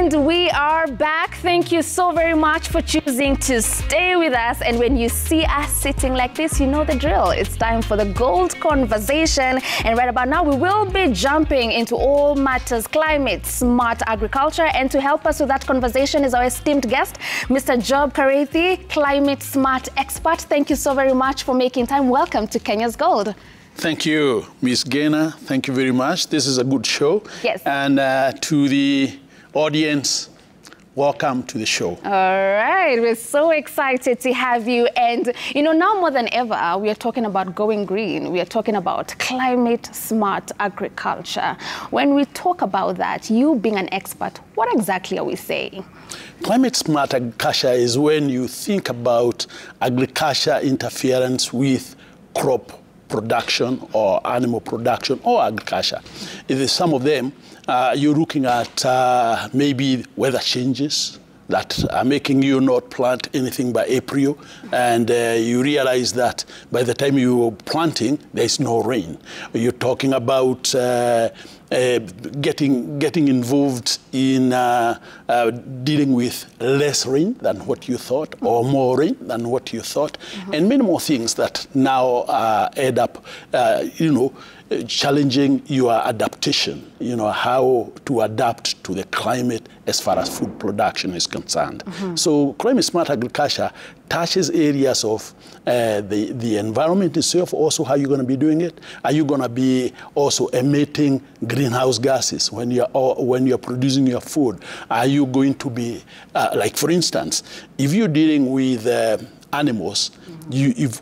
And we are back. Thank you so very much for choosing to stay with us. And when you see us sitting like this, you know the drill. It's time for the Gold Conversation. And right about now, we will be jumping into all matters climate, smart agriculture. And to help us with that conversation is our esteemed guest, Mr. Job Kareithi, climate smart expert. Thank you so very much for making time. Welcome to Kenya's Gold. Thank you, Ms. Gaynor. Thank you very much. This is a good show. Yes. And to the audience, welcome to the show. All right. We're so excited to have you. And, you know, now more than ever, we are talking about going green. We are talking about climate smart agriculture. When we talk about that, you being an expert, what exactly are we saying? Climate smart agriculture is when you think about agriculture interference with crop production or animal production or agriculture. If there's some of them, you're looking at maybe weather changes that are making you not plant anything by April, and you realize that by the time you're planting, there's no rain. You're talking about getting involved in dealing with less rain than what you thought, or more rain than what you thought, and many more things that now add up, challenging your adaptation, how to adapt to the climate as far as food production is concerned. So climate smart agriculture touches areas of the environment itself, also how you're going to be doing it. Are you going to be also emitting greenhouse gases when you're producing your food? Are you going to be, like for instance, if you're dealing with animals,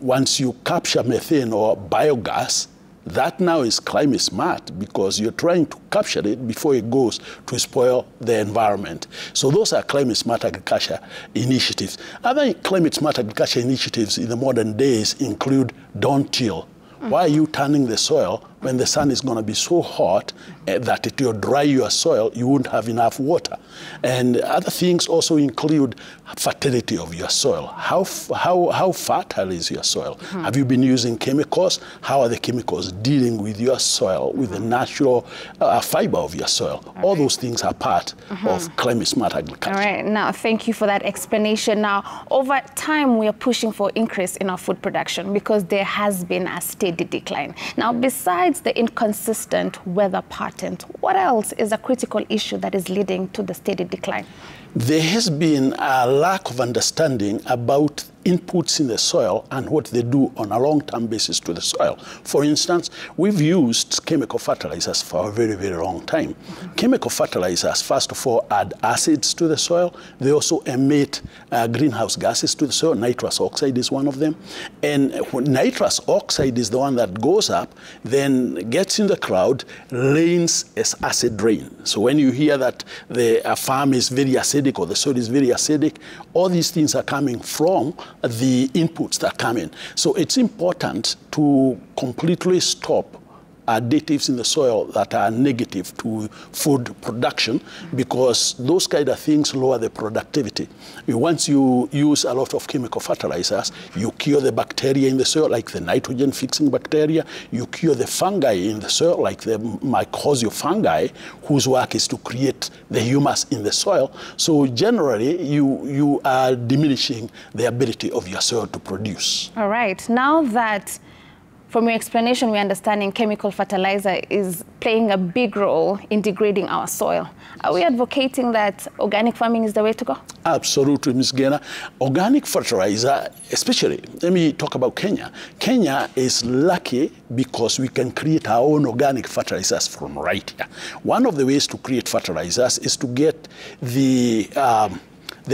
once you capture methane or biogas, that now is climate smart because you're trying to capture it before it goes to spoil the environment. So those are climate smart agriculture initiatives. Other climate smart agriculture initiatives in the modern days include don't till. Why are you turning the soil when the sun is going to be so hot that it will dry your soil, you won't have enough water? And other things also include fertility of your soil. How fertile is your soil? Have you been using chemicals? How are the chemicals dealing with your soil, with the natural fiber of your soil? All those things are part of climate smart agriculture. All right. Now, thank you for that explanation. Now, over time, we are pushing for increase in our food production because there has been a steady decline. Now, besides the inconsistent weather pattern, what else is a critical issue that is leading to the steady decline? There has been a lack of understanding about inputs in the soil and what they do on a long-term basis to the soil. For instance, we've used chemical fertilizers for a very, very long time. Chemical fertilizers, first of all, add acids to the soil. They also emit greenhouse gases to the soil. Nitrous oxide is one of them. And when nitrous oxide is the one that goes up, then gets in the cloud, rains as acid rain. So when you hear that the farm is very acidic or the soil is very acidic, all these things are coming from the inputs that come in. So it's important to completely stop additives in the soil that are negative to food production, because those kind of things lower the productivity. Once you use a lot of chemical fertilizers, you kill the bacteria in the soil, like the nitrogen-fixing bacteria. You kill the fungi in the soil, like the mycorrhizal fungi, whose work is to create the humus in the soil. So generally, you are diminishing the ability of your soil to produce. All right. Now that from your explanation, we're understanding chemical fertilizer is playing a big role in degrading our soil. Are we advocating that organic farming is the way to go? Absolutely, Ms. Gaynor. Organic fertilizer, especially, let me talk about Kenya. Kenya is lucky because we can create our own organic fertilizers from right here. One of the ways to create fertilizers is to get the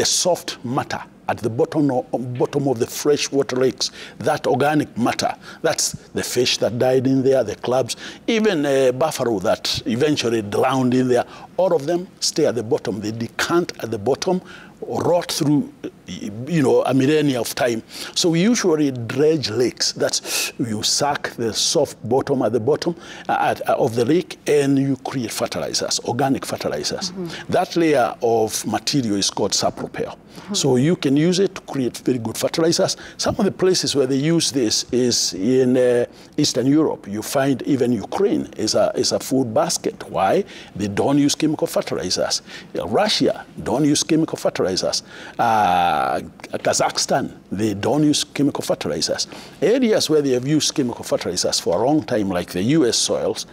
soft matter at the bottom of the freshwater lakes, that organic matter. That's the fish that died in there, the crabs, even buffalo that eventually drowned in there. All of them stay at the bottom. They decant at the bottom, rot through, a millennia of time. So we usually dredge lakes. That's, you suck the soft bottom at the bottom of the lake, and you create fertilizers, organic fertilizers. That layer of material is called sapropel. So you can use it to create very good fertilizers. Some of the places where they use this is in Eastern Europe. You find even Ukraine is a food basket. Why? They don't use chemicals. chemical fertilizers. Russia don't use chemical fertilizers. Kazakhstan, they don't use chemical fertilizers. Areas where they have used chemical fertilizers for a long time, like the US soils,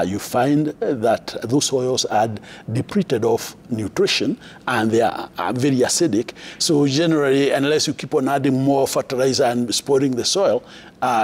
you find that those soils are depleted of nutrition and they are very acidic. So generally, unless you keep on adding more fertilizer and spoiling the soil,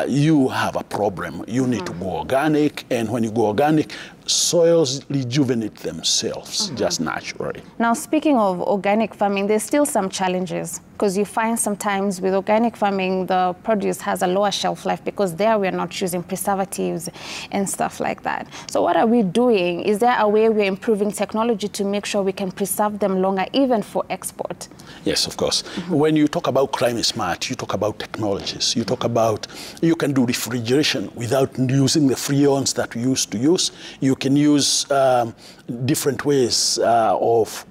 you have a problem. You need to go organic, and when you go organic, soils rejuvenate themselves just naturally. Now, speaking of organic farming, there's still some challenges, because you find sometimes with organic farming, the produce has a lower shelf life because there we're not using preservatives and stuff like that. So what are we doing? Is there a way we're improving technology to make sure we can preserve them longer, even for export? Yes, of course. When you talk about climate smart, you talk about technologies. You talk about, you can do refrigeration without using the freons that we used to use. You can use different ways of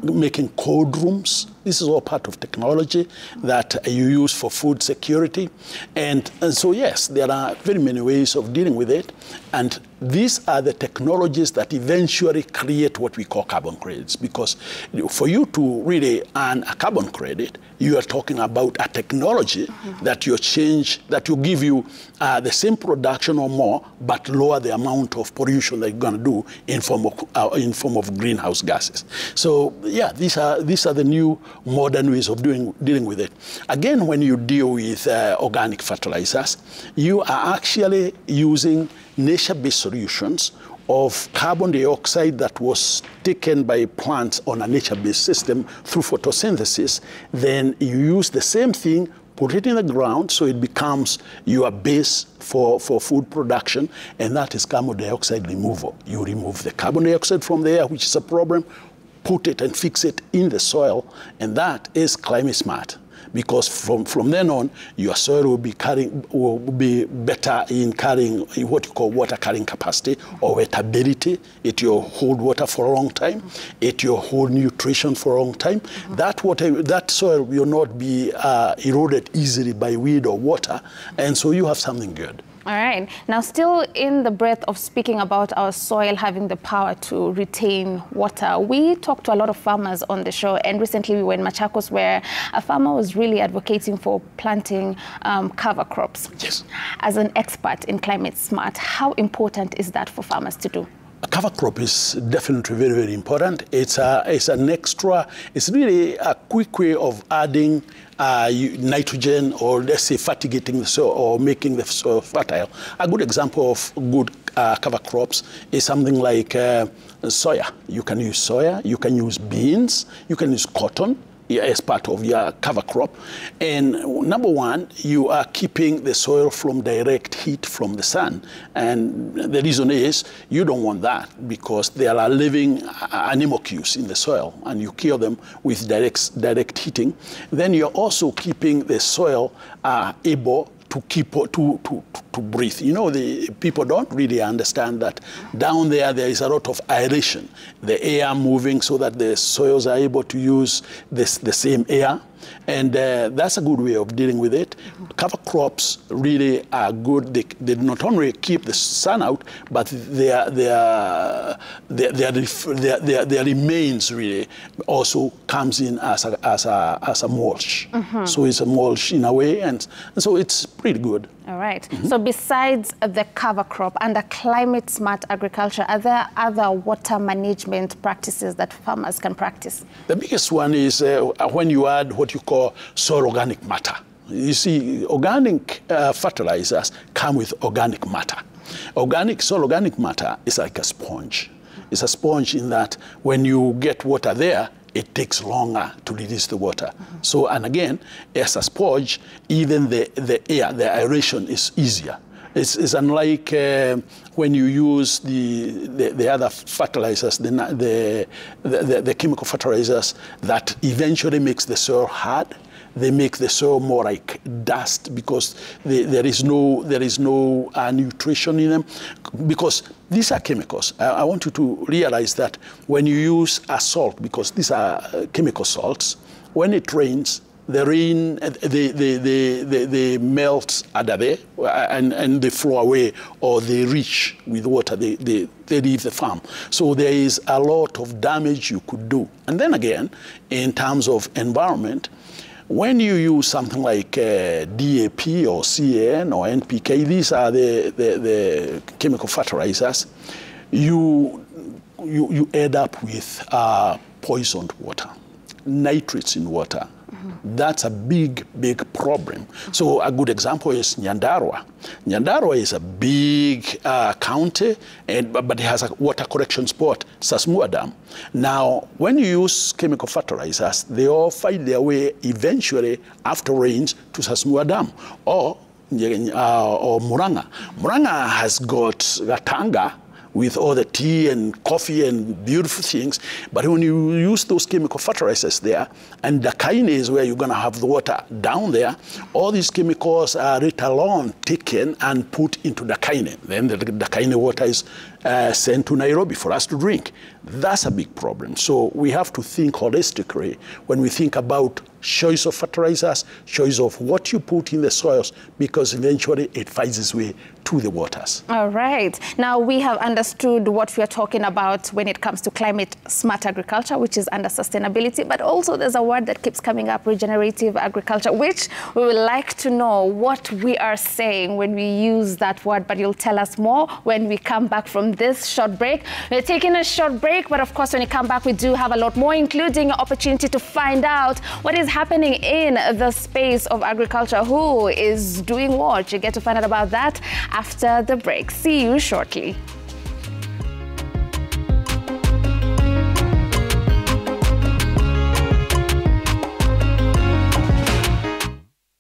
making cold rooms. This is all part of technology that you use for food security. And so, yes, there are very many ways of dealing with it. And these are the technologies that eventually create what we call carbon credits. Because for you to really earn a carbon credit, you are talking about a technology that will give you the same production or more, but lower the amount of pollution that you're going to do in form of greenhouse gases. So yeah, these are the new modern ways of dealing with it. Again, when you deal with organic fertilizers, you are actually using nature-based solutions of carbon dioxide that was taken by plants on a nature-based system through photosynthesis. Then you use the same thing, put it in the ground, so it becomes your base for food production, and that is carbon dioxide removal. You remove the carbon dioxide from the air, which is a problem, put it and fix it in the soil, and that is climate smart. Because from then on, your soil will be better in carrying what you call water carrying capacity or wettability. It will hold water for a long time. It will hold nutrition for a long time. That soil will not be eroded easily by wind or water, and so you have something good. All right. Now, still in the breath of speaking about our soil having the power to retain water, we talked to a lot of farmers on the show, and recently we were in Machakos where a farmer was really advocating for planting cover crops. Yes. As an expert in climate smart, how important is that for farmers to do? A cover crop is definitely very, very important. It's an extra, it's really a quick way of adding nitrogen, or let's say fertigating the soil or making the soil fertile. A good example of good cover crops is something like soya. You can use soya, you can use beans, you can use cotton as part of your cover crop. And number one, you are keeping the soil from direct heat from the sun. And the reason is you don't want that, because there are living animalcules in the soil, and you kill them with direct heating. Then you're also keeping the soil able to breathe. You know, the people don't really understand that down there is a lot of aeration, the air moving so that the soils are able to use the same air. And that's a good way of dealing with it. Cover crops really are good. They not only keep the sun out, but their remains really also comes in as a mulch. So it's a mulch in a way, and so it's pretty good. All right. So besides the cover crop, under climate smart agriculture, are there other water management practices that farmers can practice? The biggest one is when you add what you call soil organic matter. You see, organic fertilizers come with organic matter. Soil organic matter is like a sponge. It's a sponge in that when you get water there, it takes longer to release the water. So, and again, as a sponge, even the air, the aeration is easier. It's unlike when you use the other fertilizers, the chemical fertilizers that eventually makes the soil hard. They make the soil more like dust because there is no nutrition in them. Because these are chemicals. I want you to realize that when you use a salt, because these are chemical salts, when it rains, the rain, they melt under there and they flow away, or they reach with water, they leave the farm. So there is a lot of damage you could do. And then again, in terms of environment, when you use something like DAP or CAN or NPK, these are the chemical fertilizers, you end up with poisoned water, nitrates in water. That's a big, big problem. So a good example is Nyandarua. Nyandarua is a big county, but it has a water collection spot, Sasmua Dam. Now, when you use chemical fertilizers, they all find their way eventually after rains to Sasmua Dam or Muranga. Muranga has got Gatanga with all the tea and coffee and beautiful things. But when you use those chemical fertilizers there, and the Kaine is where you're going to have the water down there, all these chemicals are later on taken and put into the Kaine. Then the Kaine water is sent to Nairobi for us to drink. That's a big problem. So we have to think holistically when we think about choice of fertilizers, choice of what you put in the soils, because eventually it finds its way to the waters. All right. Now we have understood what we are talking about when it comes to climate smart agriculture, which is under sustainability, but also there's a word that keeps coming up, regenerative agriculture, which we would like to know what we are saying when we use that word, but you'll tell us more when we come back from this short break. We're taking a short break, but of course when you come back we do have a lot more, including an opportunity to find out what is happening in the space of agriculture, who is doing what. You get to find out about that after the break. See you shortly.